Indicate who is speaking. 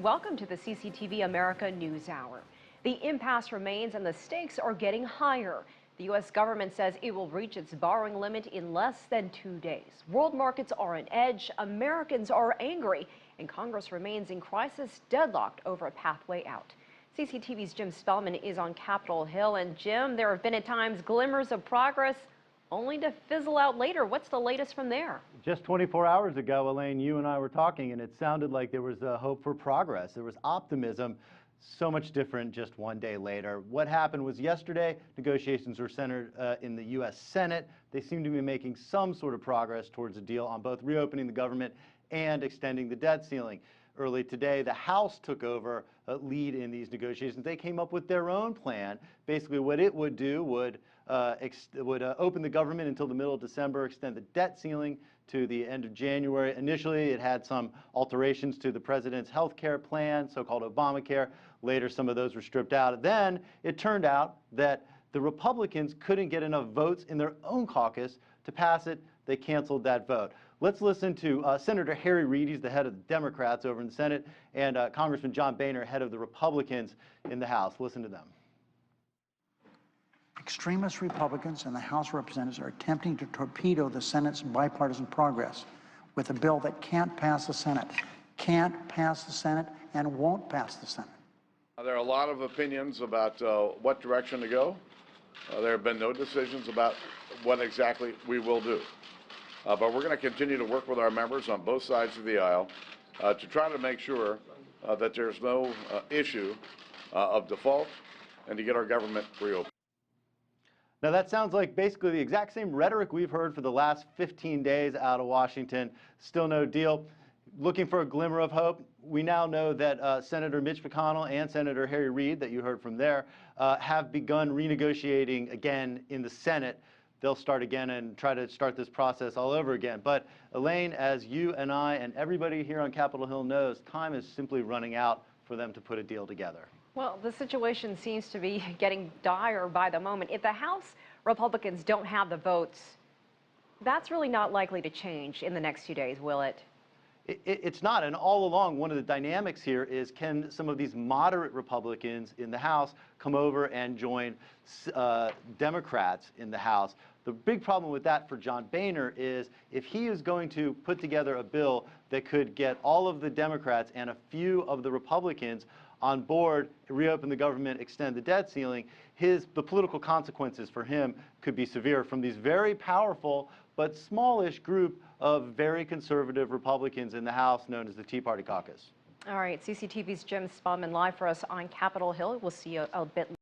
Speaker 1: Welcome to the CCTV America News Hour. The impasse remains and the stakes are getting higher. The U.S. government says it will reach its borrowing limit in less than 2 days. World markets are on edge, Americans are angry, and Congress remains in crisis, deadlocked over a pathway out. CCTV's Jim Spellman is on Capitol Hill. And Jim, there have been at times glimmers of progress, only to fizzle out later. What's the latest from there?
Speaker 2: Just 24 hours ago, Elaine, you and I were talking, and it sounded like there was a hope for progress. There was optimism. So much different just one day later. What happened was yesterday, negotiations were centered in the U.S. Senate. They seem to be making some sort of progress towards a deal on both reopening the government and extending the debt ceiling. Early today, the House took over a lead in these negotiations. They came up with their own plan. Basically, what it would do would open the government until the middle of December, extend the debt ceiling to the end of January. Initially, it had some alterations to the president's health care plan, so-called Obamacare. Later, some of those were stripped out. Then it turned out that the Republicans couldn't get enough votes in their own caucus to pass it. They canceled that vote. Let's listen to Senator Harry Reid. He's the head of the Democrats over in the Senate, and Congressman John Boehner, head of the Republicans in the House. Listen to them.
Speaker 3: Extremist Republicans in the House of Representatives are attempting to torpedo the Senate's bipartisan progress with a bill that can't pass the Senate, and won't pass the Senate.
Speaker 4: There are a lot of opinions about what direction to go. There have been no decisions about what exactly we will do. But we're going to continue to work with our members on both sides of the aisle to try to make sure that there's no issue of default and to get our government reopened.
Speaker 2: Now that sounds like basically the exact same rhetoric we've heard for the last 15 days out of Washington. Still no deal. Looking for a glimmer of hope. We now know that Senator Mitch McConnell and Senator Harry Reid, that you heard from there, have begun renegotiating again in the Senate. They'll start again and try to start this process all over again. But Elaine, as you and I and everybody here on Capitol Hill knows, time is simply running out for them to put a deal together.
Speaker 1: Well, the situation seems to be getting dire by the moment. If the House Republicans don't have the votes, that's really not likely to change in the next few days, will it?
Speaker 2: It's not, and all along, one of the dynamics here is, can some of these moderate Republicans in the House come over and join Democrats in the House? The big problem with that for John Boehner is if he is going to put together a bill that could get all of the Democrats and a few of the Republicans on board, reopen the government, extend the debt ceiling, the political consequences for him could be severe from these very powerful but smallish group of very conservative Republicans in the House known as the Tea Party Caucus.
Speaker 1: All right, CCTV's Jim Spellman live for us on Capitol Hill. We'll see you a bit later.